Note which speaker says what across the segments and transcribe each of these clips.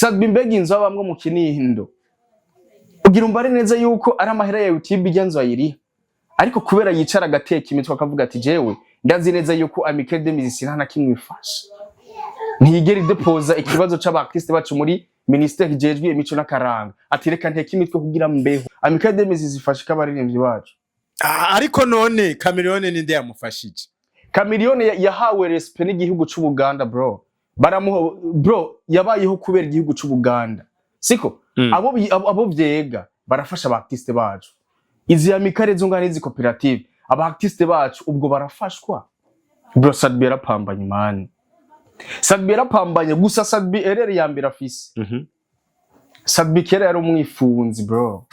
Speaker 1: Sadbi mbega inzu abamwo Mukinindo ugira umbare neza yuko ari amahera ya YouTube ijyanzo ayiri ariko kubera yicara gateka imitwe akavuga ati jewe ndazi neza yuko Amicale des Musiciens nta kimwifasha ntigeri deposa ikibazo c'abartiste bacu muri ministère ijejwe imico n'akaranga ati reka nteke imitwe kugira mbeho Amicale des Musiciens ifasha kabaririmbyi bacu
Speaker 2: ariko none Chameleone ninde yamufashije
Speaker 1: Chameleone yahawe respect n'igihugu c'u Buganda bro yabayeho kubera igihugu c'u Buganda siko abo vyega barafasha abartiste bacu izi Amicale zungana izi cooperative abartiste bacu ubwo barafashwa bro. Sadbi yarapambanye man, Sadbi yarapambanye gusa Sadbi erere ya mbere afise Sadbi kera yari umwifunzi bro,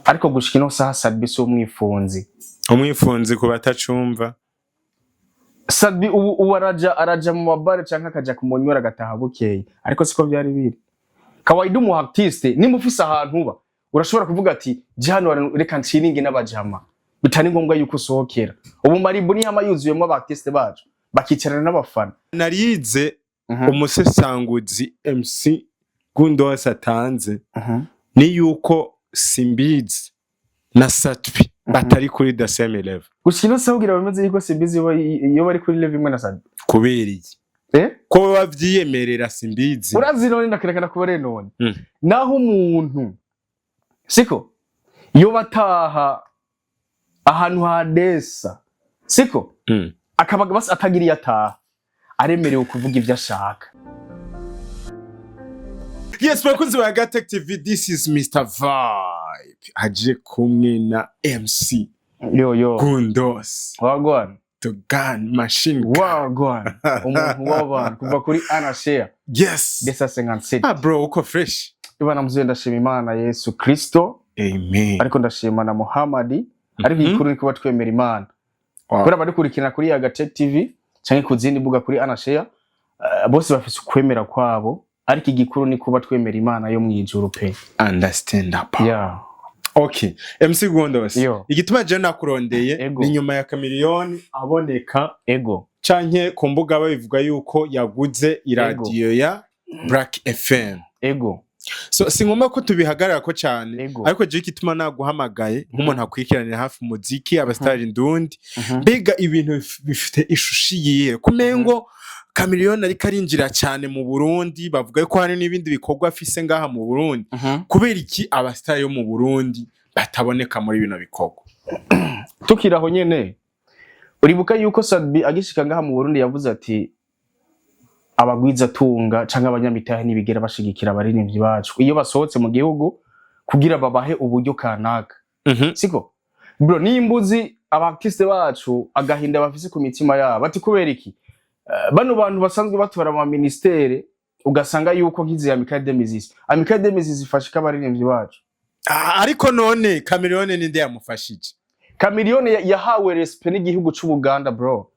Speaker 1: ariko gushika ino saha Sadbi so umwifunzi
Speaker 2: ku batacumva.
Speaker 1: Sadbi ubu araja mu mabare canke akaja kumonywera gataha bukeye, ariko siko byari biri. Kawaida mu artiste nimufise ahantu uba urashobora kuvuga ati jano reka nshiringe n'abajama bitani ngombwa yuko sohokera. Ubu maribu ni yama yuzuyemo abartiste bacu bakicarana n'abafana.
Speaker 2: Narize umusesanguzi MC Gundos atanze ni yuko Simbizi na Satpi batari kuri the same level.
Speaker 1: Gushino sahugira bameze yuko Simbizi yo bari kuri level imwe na Satpi.
Speaker 2: Kubera iki? Ko bavyiyemerera Simbizi.
Speaker 1: Urazi none ndakerekana kubare none. Naho umuntu siko yo bataha ahantu hadesa siko akabaga basi atagiriye ataha aremerewe kuvuga ivyo ashaka.
Speaker 2: Yes, bakunzi ba Guteka TV, this is Mr. Vibe aje kumwe na MC
Speaker 1: yo
Speaker 2: Gundos
Speaker 1: wagwan
Speaker 2: the gun machine
Speaker 1: wagwan umuntu w'abantu kuva kuri Anashare.
Speaker 2: Yes,
Speaker 1: desa 57
Speaker 2: bro uko fresh
Speaker 1: ibana mzuye ndashima Imana Yesu Kristo,
Speaker 2: amen,
Speaker 1: ariko ndashima na Muhammad, ariko ikuru ni kuba twemera Imana. Kora badukurikirana kuri ya Guteka TV canke kuzindi buga kuri Anashare, bose bafise kwemera kwabo, ariko igikuru ni kuba twemera Imana yo mwijuru pe.
Speaker 2: Understand up.
Speaker 1: Yeah.
Speaker 2: Okay. MC Gundos. Igituma je nakurondeye ni nyuma ya Chameleone aboneka canke ku mbuga babivuga yuko yaguze iradiyo ya Black FM. So singoma ko tubihagarara ko cyane, ariko je kituma naguhamagaye nk'umuntu akwikiranira hafi umuziki abastari ndundi mbega ibintu bifite ishushiye kumengo Chameleone ari karinjira cyane mu Burundi, bavuga ko hari n'ibindi bikorwa afise ngaha mu Burundi. Kubera iki abastari yo mu Burundi bataboneka muri bino bikorwa?
Speaker 1: Tukiraho nyene uribuka yuko Sadbi agishika ngaha mu Burundi yavuze ati abagwiza tunga canke abanyamitahe nibigera bashigikira abaririmbyi bacu iyo basohotse mu gihugu kugira babahe uburyo kanaka. Siko bro, nimbuzi abartiste bacu agahinda bafise ku mitima yabo ati kubera iki bano bantu basanzwe batwara mu ministere ugasanga yuko nkizi ya Amicale des Musiciens. Amicale des Musiciens ifashika abaririmbyi bacu.
Speaker 2: Ariko none Chameleone ninde yamufashije?
Speaker 1: Chameleone yahawe respect n'igihugu c'u Buganda bro.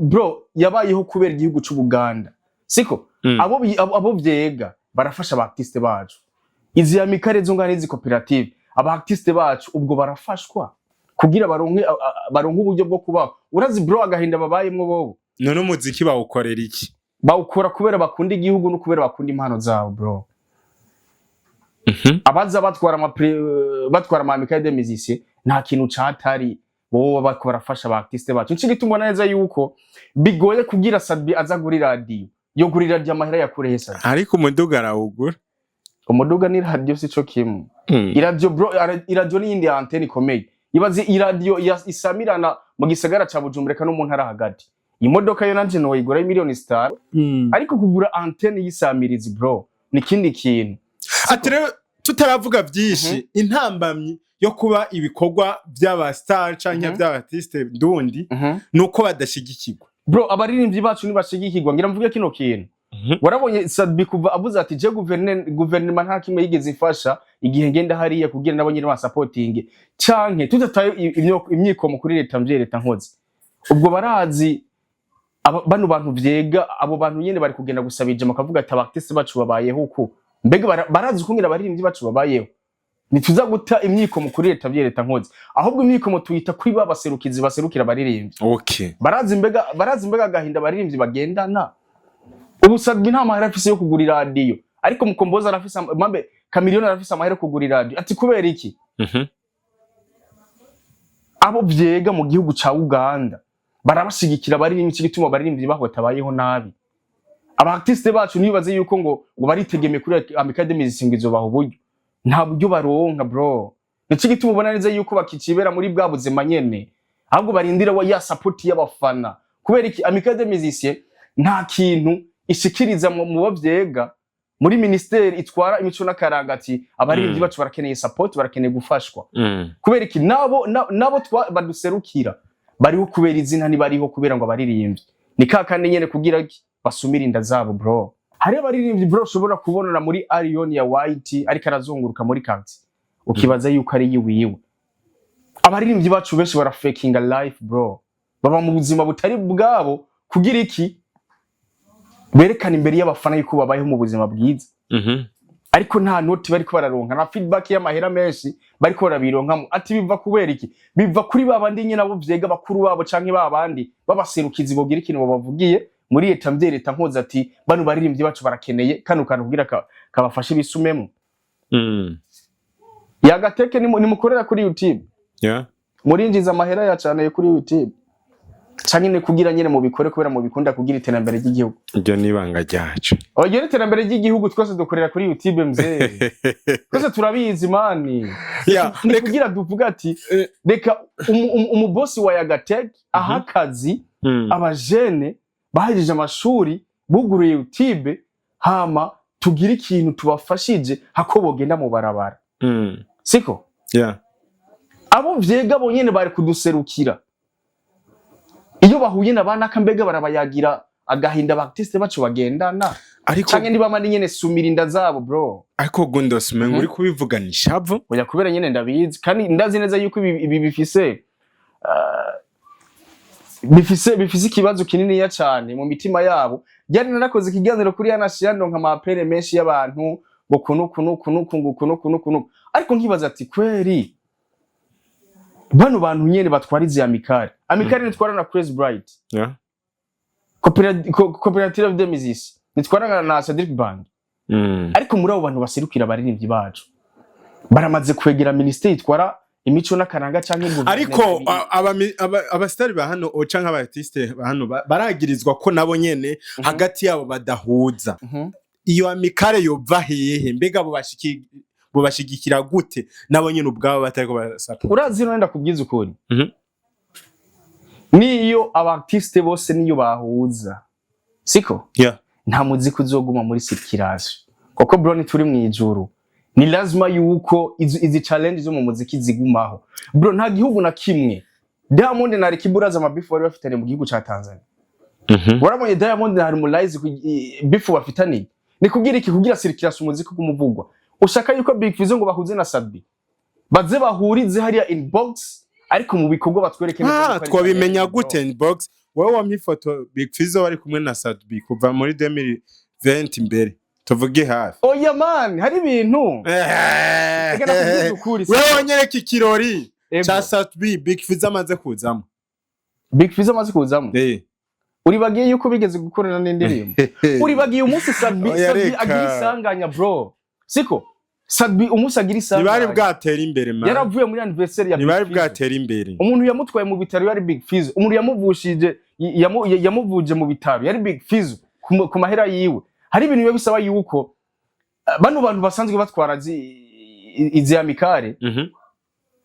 Speaker 1: Bro yabayeho kubera igihugu c'u Buganda siko abo vyega barafasha abartiste bacu izi Amicale zungana izi cooperative abartiste bacu ubwo barafashwa kugira baronke uburyo bwo kubaho. Urazi bro agahinda babayemwo bobo.
Speaker 2: None umuziki bawukorera iki?
Speaker 1: Bawukora kubera bakunda igihugu no kubera bakunda impano zabo bro. Abaza batwara ama Amicale des Musiciens nta kintu catari bo bako barafasha abartiste bacu. Ncigituma neza yuko bigoye kugira Sadbi aza kuri radio yo kuri radio amahera yakurehesa,
Speaker 2: ariko umuduga arawugura.
Speaker 1: Umuduga ni radio sico kimwe. Iradio bro, iradio ni indi antenne ikomeye. Ibaze iradio isamirana mu gisagara ca Bujumbura no mu ntara hagati. Imodoka yo nanje no igura miliyoni star, ariko kugura antenne yisamirizi bro ni kindi kintu.
Speaker 2: Atire tutaravuga byinshi intambamyi yo kuba ibikorwa by'aba star canke by'abartiste ndundi nuko badashigikirwa
Speaker 1: bro. Abaririmbyi bacu nibashigikirwa ngira mvuge kino kintu. Warabonye Sadbi kuva avuze ati je guverinoma nta kimwe yigeze ifasha igihe ngenda hariya kugira nabo nyine ba supporting canke tutataye imyikomo kuri leta mvye leta nkoze. Ubwo barazi bano bantu vyega abo bantu nyene bari kugenda gusabije makavuga ati abartiste bacu babayeho uko mbega barazi kungira abaririmbyi bacu babayeho. Nituza guta imyikomo kuri leta mvye leta nkoze, ahubwo imyikomo tuyita kuri babaserukizi baserukira abaririmbyi.
Speaker 2: Okay.
Speaker 1: Barazi mbega agahinda abaririmbyi bagendana. ubu Sadbi nta mahera afise yo kugura radio ariko Mukombozi arafise mambe Chameleone arafise amahera yo kugura radio ati kubera iki abo vyega mu gihugu ca Uganda barabashigikira bari n'iki gituma baririmbyi bahotabayeho nabi aba artiste bacu nibaze yuko ngo baritegeme kuri Academy zisingizo baho buryo nta buryo baronka bro n'iki gituma ubona neza yuko bakicibera muri bwa buzima nyene ahubwo barindira wa ya support y'abafana kubera iki Academy zisye nta kintu ishikiriza mu bavyega muri ministeri itwara imico n'akarangati abaririmbyi bacu barakeneye support barakeneye gufashwa kubera iki nabo baduserukira bariho kubera izina ntibariho kubera ngo abaririmbyi ni kakane nyene kugira basumira inda zabo bro hari abaririmbyi bro ushobora kubonana muri Arion ya White ariko arazunguruka muri kanti ukibaza yuko ari yiwiwe abaririmbyi bacu benshi bara faking a life bro baba mu buzima butari bwabo kugira iki berekana imbere y'abafana yuko babayeho mu buzima bwiza ariko nta noti bariko bararonka na feedback y'amahera menshi bariko barabironkamo ati biva kubera iki biva kuri babandi nyine abo vyega bakuru babo canke babandi babaserukizi bogira ikintu babavugiye muri leta mvyereta nkoza ati bano baririmbyi bacu barakeneye kano kantu kugira kabafashe bisumemo ya Guteka ni mukorera kuri YouTube murinjiza amahera ya cane kuri YouTube canke ne kugira nyene mu bikore kubera mu bikunda kugira iterambere ry'igihugu
Speaker 2: iryo nibanga ryacu
Speaker 1: oyo iterambere ry'igihugu twese dukorera kuri YouTube mzee twese turabizi mani ni kugira duvuga ati reka umubosi wa Guteka ahakazi abajene bahejeje amashuri buguruye YouTube hama tugira ikintu tubafashije hako bogenda mu barabara siko abo vyega bonyene bari kuduserukira iyo bahuye nabana kambega barabayagira agahinda artiste bacu bagendana ariko canke ndi bamani nyene sumira inda zabo bro
Speaker 2: ariko Gundos mengo uri kubivuganisha avo
Speaker 1: oya kubera nyene ndabizi kandi ndazi neza yuko ibi bifise ikibazo kinini ya cyane mu mitima yabo byari narakoze ikiganiro kuri yanashiyando nka mapere menshi y'abantu ngo kuno ariko nkibaza ati kweri bano bantu nyene batwarize amikari nitwara na Chris Bright cooperative de music nitwara na Cedric Band ariko muri abo bantu baserukira abaririmbyi bacu baramaze kwegera ministeri itwara imico n'akaranga canke ngo
Speaker 2: ariko abastari ba hano canke abartiste ba hano baragirizwa ko nabo nyene hagati yabo badahuza iyo amikare yova hehe mbega bo bashigikira gute nabo nyene ubwabo batariko barasapa
Speaker 1: urazi nenda kubwiza ukuri niyo abartiste bose niyo bahuza siko nta muziki uzoguma muri circulation koko bro turi mwijuru ni lazima yuko izi challenge zo mu muziki zigumaho bro nta gihugu na kimwe Diamond na Rikiburaza amabifu bari bafitanye mu gihugu ca Tanzania warabonye Diamond na Harmonize bifu bafitanye ni kugira iki kugira circulation umuziki kumuvugwa ushaka yuko Big Fizzo ngo bahuze na Sadbi baze bahurize hariya inbox ariko mu bikorwa batwereke
Speaker 2: neza twabimenya gute inbox wowe wampa ifoto Big Fizzo bari kumwe na Sadbi kuva muri 2020 imbere tuvuge hafi
Speaker 1: oya man hari ibintu
Speaker 2: wewe nyereka ikirori cha Sadbi Big Fizzo amaze kuzamo
Speaker 1: uribagiye yuko bigeze gukorana n'indirimbo uribagiye umunsi Sadbi agira isanganya bro siko Sadbi umunsi agira isanganya
Speaker 2: nibari bwatera imbere man
Speaker 1: yaravuye muri anniversary ya
Speaker 2: nibari bwatera imbere
Speaker 1: umuntu yamutwaye mu bitaro yari Big Fizzo umuntu yamuvushije yamuvuje mu bitaro yari Big Fizzo ku mahera yiwe hari ibintu bisaba yuko bano bantu basanzwe batwara izi amikare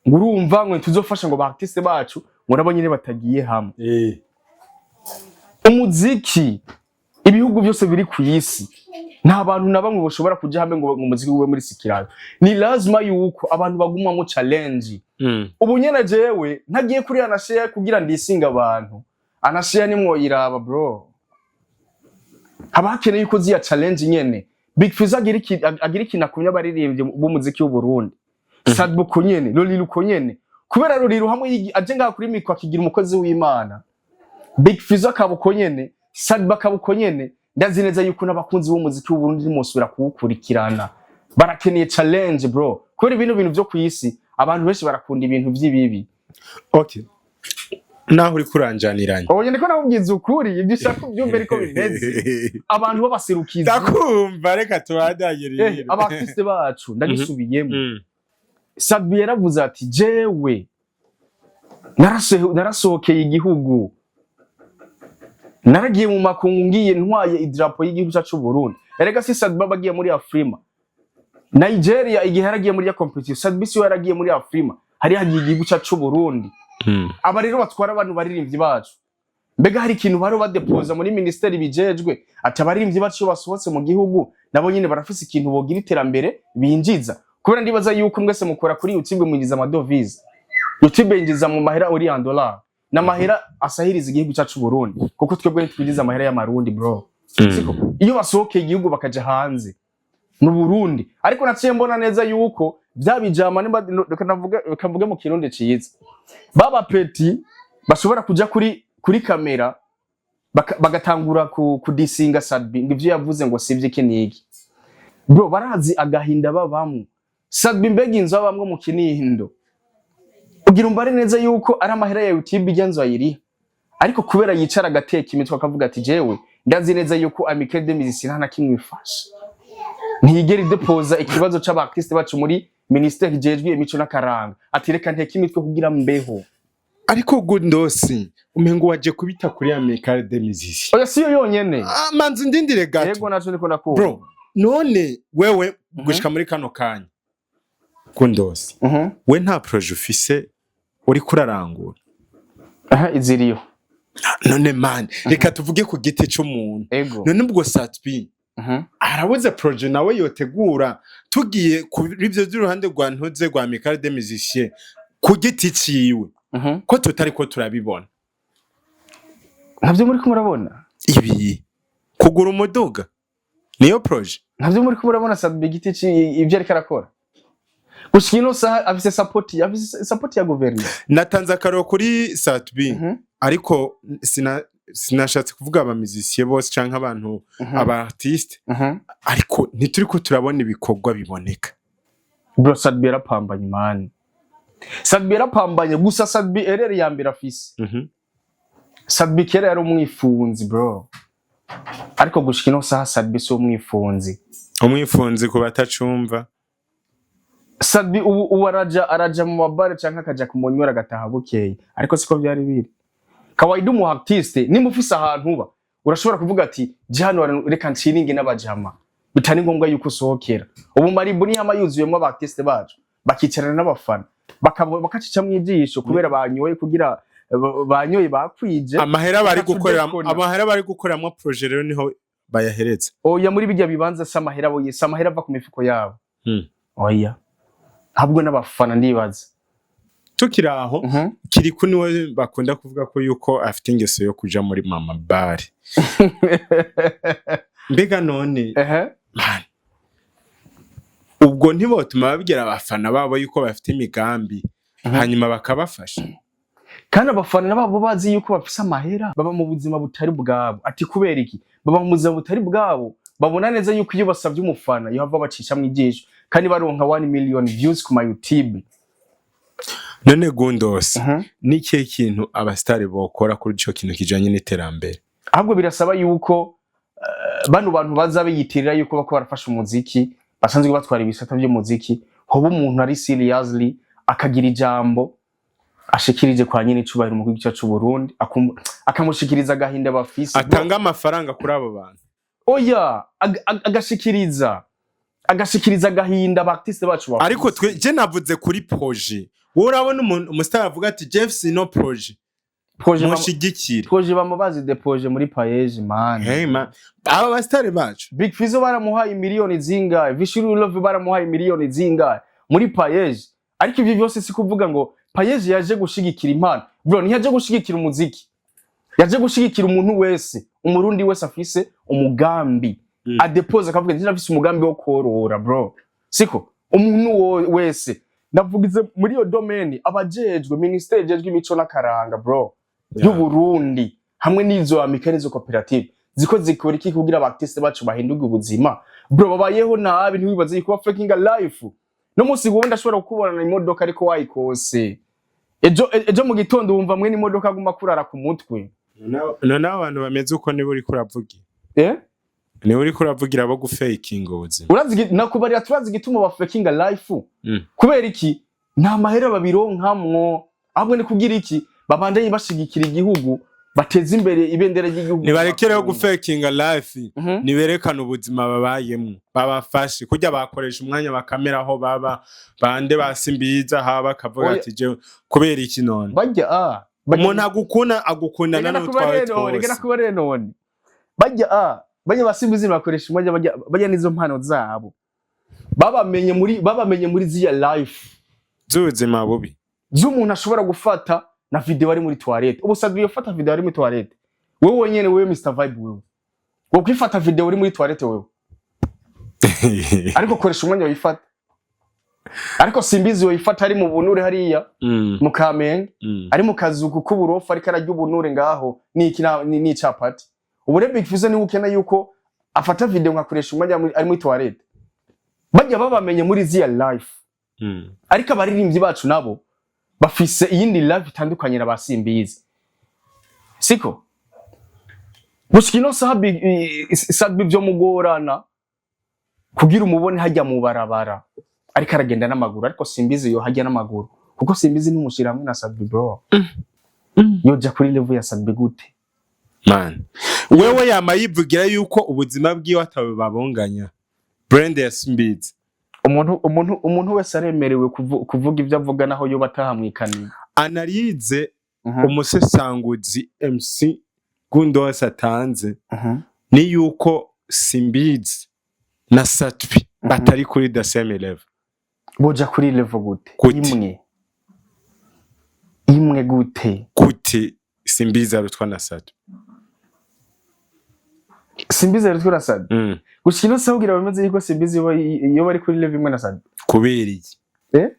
Speaker 1: urumva ngo tuzofasha ngo artiste bacu murabo nyine batagiye hamwe umuziki ibihugu byose biri ku isi nta bantu na bamwe bashobora kuja hamwe ngo umuziki ube muri sikirano ni lazima yuko abantu baguma mu challenge ubu nyene jewe ntagiye kuri anashare kugira ndisinga abantu anashare nimwo iraba bro abakeneye yuko ziya challenge nyene Big Fizzo agira ikintu akunya baririmbye b'umuziki w'u Burundi Sadbi ko nyene Lolilu ko nyene kubera Lolilu hamwe aje ngaha kuri mikwa kigira umukozi w'Imana Big Fizzo akabuko nyene Sadbi akabuko nyene ndazi neza yuko n'abakunzi b'umuziki w'u Burundi mosubira kuwukurikirana barakeneye challenge bro kubera ibintu byo kwisi abantu benshi barakunda ibintu by'ibibi
Speaker 2: okay naho uri kuranjaniranye
Speaker 1: oye ndiko nakubwiza ukuri ibyo ushaka byumve ariko bimeze abantu babasirukiza
Speaker 2: ndakumva reka tubadagirire
Speaker 1: abaartiste bacu ndagisubiyemo Sadbi yaravuze ati jewe narasohokeye igihugu naragiye mu makungu ngiye ntwaye idrapo y'igihugu cyacu Burundi erega si Sadbi bagiye muri Afrima Nigeria igihe yaragiye muri ya competition Sadbi si yaragiye muri Afrima hari hagiye igihugu cyacu Burundi aba rero batwara abantu baririmbyi bacu mbega hari ikintu baro badepoza muri ministeri bijejwe ati abaririmbyi bacu basohotse mu gihugu nabo nyine barafise ikintu bogira iterambere binjiza kubera ndibaza yuko mwese mukora kuri YouTube mwinjiza amadovize YouTube injiza mu mahera $100 na mahera asahiriza igihugu cyacu Burundi kuko twebwe ntitwinjiza amahera y'amarundi bro siko iyo basohokeye igihugu bakaja hanze mu Burundi ariko naciye mbona neza yuko byabijama kavuge mu kirundi ciza baba peti bashobora kuja kuri kamera bagatangura kudisinga Sadbi ngivyo yavuze ngo sivye kiniki bro barazi agahinda babamwe Sadbi mbega inzu abamwe mu Mukinindo ugira umbare neza yuko ari amahera ya YouTube ijyanzo ayiri ariko kubera yicara agateka imitwe akavuga ati jewe ndazi neza yuko Amicale des Musiciens nta kimwifasha ntiyigera depoza ikibazo c'abaartiste bacu muri ministeri jejwe imico n'akaranga ati reka nteke imitwe kugira mbeho
Speaker 2: ariko Gundosi umengo waje kubita kuri Amicale des Musiciens
Speaker 1: oya siyo yonyene
Speaker 2: manzi ndindire gato
Speaker 1: yego naco ndiko nakubona
Speaker 2: bro none wewe gushika muri kano kanya Gundosi we nta projet ufise uri kurarangura
Speaker 1: iziriyo
Speaker 2: none man reka tuvuge ku giti cy'umuntu none ubwo Sadbi arabuze projet nawe yotegura tugiye kuri ivyo by'uruhande rwa ntoze rwa Amicale des Musiciens ku giti ciwe ko tutari ko turabibona
Speaker 1: navyo muri kumurabona
Speaker 2: ibi kugura umuduga niyo projet
Speaker 1: navyo muri kumurabona Sadbi giti ci ivyo ariko arakora gushikino saha afise support ya guverinoma
Speaker 2: natanze akaro kuri Sadbi ariko sinashatse kuvuga aba musiciens bose canke abantu aba artiste ariko ntituri ko turabona ibikorwa biboneka
Speaker 1: bro Sadbi yarapambanye man Sadbi yarapambanye gusa Sadbi erere ya mbere afise Sadbi kera yari umwifunzi bro ariko gushikino saha Sadbi so umwifunzi
Speaker 2: ku batacumva
Speaker 1: Sadbi ubu araja mu mabare canke akaja kumonywera gataha bukeye ariko siko byari biri kawaida mu artiste nimufise ahantu uba urashobora kuvuga ati jano reka nshiringe n'abajama bitani ngombwa yuko usohokera ubu maribu ni amayuzuyemo aba artiste bacu bakicarana n'abafana bakacica mu ijisho kubera banyoye kugira banyoye bakwije
Speaker 2: amahera bari gukoreramo projet rero niho bayahereza
Speaker 1: oya muri bijya bibanza samahera boye samahera ava ku mifuko yabo oya habwo n'abafana ndibaza
Speaker 2: tukiraho kiri kuniwe bakunda kuvuga ko yuko afite ingeso yo kuja muri mama bar mbega none man ubwo ntibotuma babwira abafana babo yuko bafite imigambi hanyuma bakabafasha
Speaker 1: kandi abafana babo bazi yuko bafise amahera baba mu buzima butari bwabo ati kubera iki baba mu buzima butari bwabo babona neza yuko iyo basavye umufana yo hava bacisha mu ijisho kandi baronka 1 million views ku YouTube
Speaker 2: none Gundosi niki kintu abastari bokora kuri ico kintu kijanye n'iterambere
Speaker 1: ahubwo birasaba yuko bano bantu baza biyitirira yuko bako barafasha umuziki basanzwe batwara ibisata by'umuziki hoba umuntu ari seriously akagira ijambo ashikirije kwa nyine icubahiro mu gihugu cyacu Burundi akamushikiriza gahinda bafise
Speaker 2: atanga amafaranga kuri abo bantu
Speaker 1: oya agashikiriza gahinda abartiste bacu bafise
Speaker 2: ariko je navuze kuri projet urabona umustar avuga ati Jeff no projet mushigikire
Speaker 1: projet bamubazi de projet muri payeje man
Speaker 2: hey man aba bastare bacu
Speaker 1: Big Fizzo baramuhaye miliyoni zingahe Vishuru Love baramuhaye miliyoni zingahe muri payeje ariko ivyo byose si kuvuga ngo payeje yaje gushigikira impano bro ntiyaje gushigikira umuziki yaje gushigikira umuntu wese umurundi wese afise umugambi adepoza akavuga ati nafise umugambi wo korora bro siko umuntu wese navugize muri yo domaine abajejwe ministeri jejwe imico n'akaranga bro y'u Burundi hamwe n'izo Amicale zo cooperative ziko zikora iki kugira abartiste bacu bahinduke ubuzima bro babayeho nabi ntibibaze yuko faking life no musi gubonda ashobora kukubona na imodoka ariko wayikose ejo mu gitondo wumva mwe n'imodoka aguma kurara ku mutwe.
Speaker 2: None abantu bameze uko niba uri kuravugira. Niba uri kuravugira abo gufakinga ubuzima.
Speaker 1: Urazi nakubarira turazi gituma ba fakinga life. Kubera iki? Nta mahera babironkamwo. Ahubwo ni kugira iki? Babandanye bashigikira igihugu. Bateza imbere ibendera ry'igihugu.
Speaker 2: Nibarekereho gufakinga life, niberekana ubuzima babayemwo, babafashe kujya bakoresha umwanya bakameraho baba bande basimbiza haba kavuga ati je kubera iki none.
Speaker 1: Bajya
Speaker 2: umuntu agukundana n'utwawe twose.
Speaker 1: Rega nakubare none. Bajya basimbiza bakoresha umwanya bajya nizo mpano zabo. Babamenye muri ziya life.
Speaker 2: Z'ubuzima bubi.
Speaker 1: Z'umuntu ashobora gufata na video ari muri toilette. Ubu Sadbi yofata video ari muri toilette. Wewe nyene wewe Mr Vibe wewe. Wo kwifata video uri muri toilette wewe. Ariko koresha umwanya wifata. Ariko simbizi wifata ari mu bunure hariya mu Kamenge. Ari mu kazuku k'uburofa ariko arajya ubunure ngaho ni capati. Ubu rebe kifuza ni ukena yuko afata video ngakoresha umwanya ari muri toilette. Bajya babamenye muri ziya life. Ariko abaririmbyi bacu nabo bafise iyindi live itandukanye na basimbizi. Siko? Bushikino Sadbi byo mugorana kugira umubone hajya mu barabara. Ariko aragenda n'amaguru ariko simbizi yo hajya n'amaguru. Kuko simbizi n'umushira hamwe na Sadbi bro. Yoja kuri level ya Sadbi gute?
Speaker 2: Man. Wewe yamayivugira yuko ubuzima bwiwe atawe babonganya. Brand ya Simbizi.
Speaker 1: Umuntu wese aremerewe kuvuga ibyo avuga naho yo batahamwikaniye.
Speaker 2: Analize umusesanguzi MC Gundos atanze ni yuko Simbizi na Sadbi batari kuri the same level.
Speaker 1: Boja kuri level gute? Imwe gute? Simbizi arutwa na Sadbi. Simbizi arutwa na Sadbi. Gushikino sawugira bameze yuko Simbizi yo bari kuri level imwe na Sadbi.
Speaker 2: Kubera iki?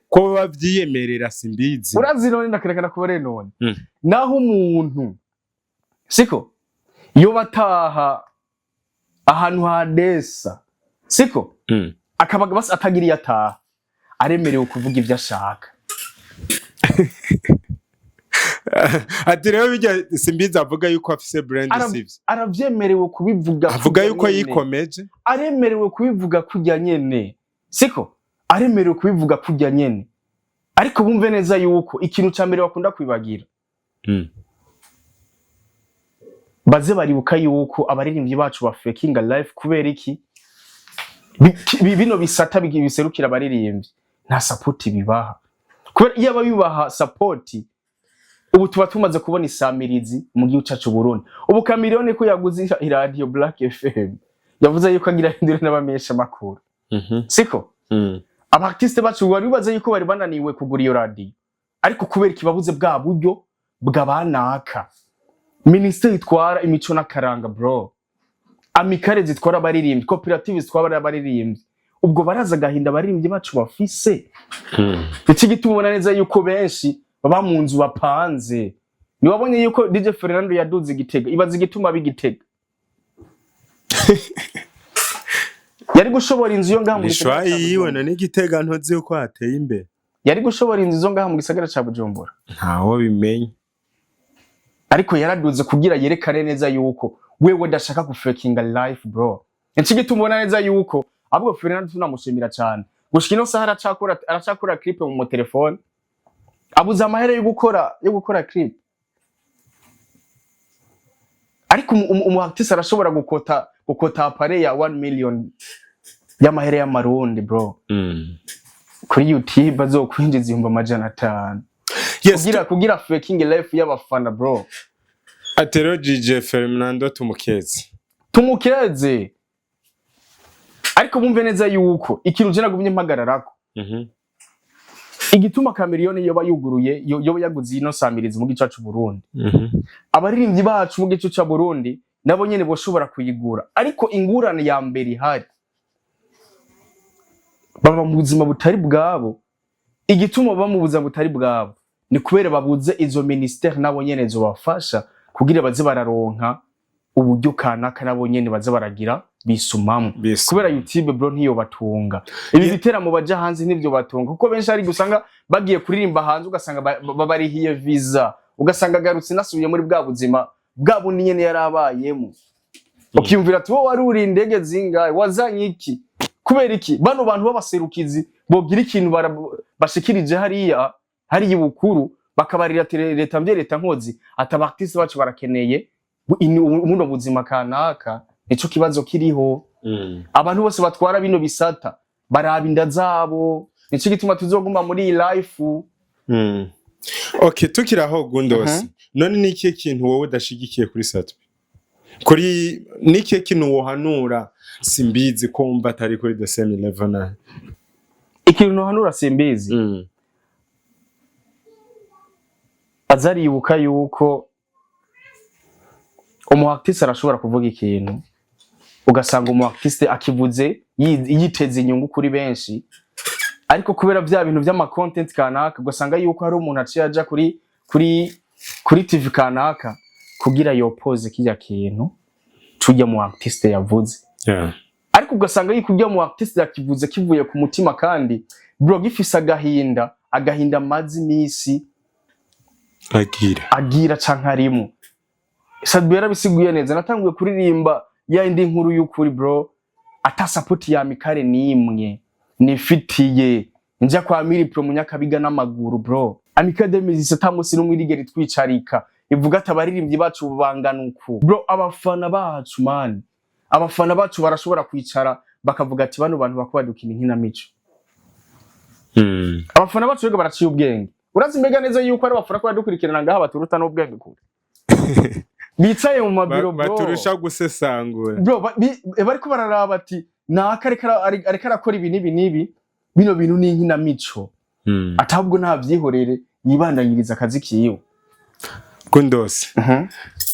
Speaker 2: Ko bavyiyemerera Simbizi.
Speaker 1: Urazi none nakerekana kubare none. Naho umuntu siko yo bataha ahantu hadesa siko akabaga basi atagiriye ataha aremerewe kuvuga ivyo ashaka.
Speaker 2: Ati rero bijya Simbizi avuga yuko afise brand sivyo.
Speaker 1: Aravyemerewe kubivuga.
Speaker 2: Avuga yuko yikomeje.
Speaker 1: Aremerewe kubivuga kujya nyene. Siko? Aremerewe kubivuga kujya nyene. Ariko bumve neza yuko ikintu cyambere bakunda kwibagira. Baze baribuka yuko abaririmbyi bacu ba fakinga life kubera iki? Bino bisata biserukira abaririmbyi. Nta support bibaha. Kubera iyo ababibaha support ubu tuba tumaze kubona isamirizi mu gihugu cyacu Burundi. Ubu Kamiliyoni ko yaguze radio Black FM yavuze yuko agira hindure n'abamesha makuru. Siko? Abartiste bacu bari baze yuko bari bananiwe kugura iyo radio. Ariko kubera kibabuze bwa buryo bw'abanaka. Ministeri itwara imico n'akaranga bro. Amikare zitwara abaririmbyi, cooperative zitwara abaririmbyi. Ubwo baraza gahinda abaririmbyi bacu bafise. Iki gitubona neza yuko benshi baba mu nzu bapanze. Niwabonye yuko DJ Fernando yaduze Gitega. Ibaza igituma bigitega. Yari gushobora inzu yo ngaha mu
Speaker 2: gisagara. Yiwe na n'Igitega ntozi uko ateye imbere.
Speaker 1: Yari gushobora inzu zo ngaha mu gisagara ca Bujumbura.
Speaker 2: Ntawo bimenye.
Speaker 1: Ariko yaraduze kugira yerekane neza yuko wewe ndashaka gufakinga life bro. Iki gituma ubona neza yuko ahubwo Fernando tunamushimira cyane. Gushikino saha aracakora clip mu telefone. Abuza amahera yo gukora clip. Ariko umuartiste arashobora gukota appareil ya 1 million y'amahera y'amarundi bro. Kuri YouTube bazokwinjiza 500. Yes, kugira faking life y'abafana bro.
Speaker 2: Atero DJ Fernando
Speaker 1: tumukeze. Ariko bumve neza yuko ikintu je nagumye mpagararako. Igituma Kamiliyoni yoba yuguruye yoba yaguze ino samirizi mu gice cyacu Burundi. Abaririmbyi bacu mu gice cya Burundi nabo nyene boshobora kuyigura. Ariko ingurane ya mbere ihari. Baba mu buzima butari bwabo. Igituma baba mu buzima butari bwabo ni kubera babuze izo ministère nabo nyene zo bafasha kugira baze bararonka uburyo kanaka nabo nyene baze baragira bisumamo kubera YouTube bro ntiyo batunga ibi biteramo baja hanze nivyo batunga kuko benshi ari gusanga bagiye kuririmba hanze ugasanga babarihiye visa ugasanga garutse nasubiye muri bwa buzima bwabo nyene yarabayemo ukiyumvira ati wowe wari uri indege zingaye wazanye iki kubera iki bano bantu b'abaserukizi bogira ikintu bashikirije hariya bukuru bakabarira leta leta nkozi ati abartiste bacu barakeneye muno buzima kanaka nico kibazo kiriho abantu bose batwara bino bisata baraba inda zabo nico gituma tuzoguma muri iyi life
Speaker 2: okay tukiraho Gundos none niki kintu wowe dashigikiye kuri Satbi kuri niki kintu wohanura simbizi ko mba atari kuri the same level na
Speaker 1: ikintu nohanura simbizi azaribuka yuko umuartiste arashobora kuvuga ikintu ugasanga umuartiste akivuze yiteze inyungu kuri benshi ariko kubera bya bintu by'ama content kanaka ugasanga yuko hari umuntu aciye aja kuri TV kanaka kugira yopoze kijya kintu tujya mu artiste yavuze ariko ugasanga yikujya mu artiste yakivuze kivuye ku mutima kandi bro gifisa agahinda mazi misi agira cankarimo Sadbi yarabisiguye neza natanguye kuririmba ya indi nkuru y'ukuri bro ata support ya mikare nimwe nifitiye njya kwa Milipro munyakabiga n'amaguru bro amikademi zisatamusi n'umwirigeri twicarika ivuga ati abaririmbyi bacu banganuku bro abafana bacu man abafana bacu barashobora kwicara bakavuga ati bano bantu bakubadukina inkinamico abafana bacu rego baraciye ubwenge urazi mbega neza yuko ari abafana ko badukurikirana ngaha baturuta n'ubwenge kure bicaye mu mabiro bro
Speaker 2: baturusha gusesangura
Speaker 1: bro bariko bararaba ati naka areka arakora ibi nibi bino bintu ni inkinamico atabwo nta vyihorere yibandanyiriza akazi kiyo
Speaker 2: Gundos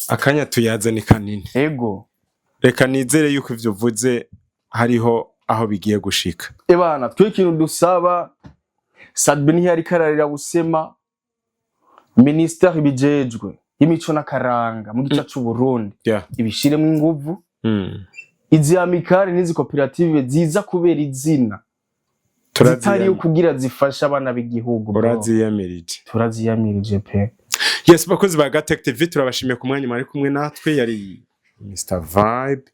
Speaker 2: akanya tuyaza ni kanini
Speaker 1: ego
Speaker 2: reka nizere yuko ivyo vuze hariho aho bigiye gushika
Speaker 1: ebana twe ikintu dusaba Sadbi ntiyari kararira busema ministère bijejwe imico n'akaranga mu gice cy'u Burundi ibishiremo inguvu izi amikare n'izi koperative ziza kubera izina zitari kugira zifasha abana b'igihugu turaziyamirije pe
Speaker 2: yes bakozi ba Guteka TV turabashimiye ku mwanya mwari kumwe natwe yari Mr Vibe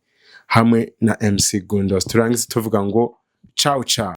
Speaker 2: hamwe na MC Gundos turangiza tuvuga ngo ciao ciao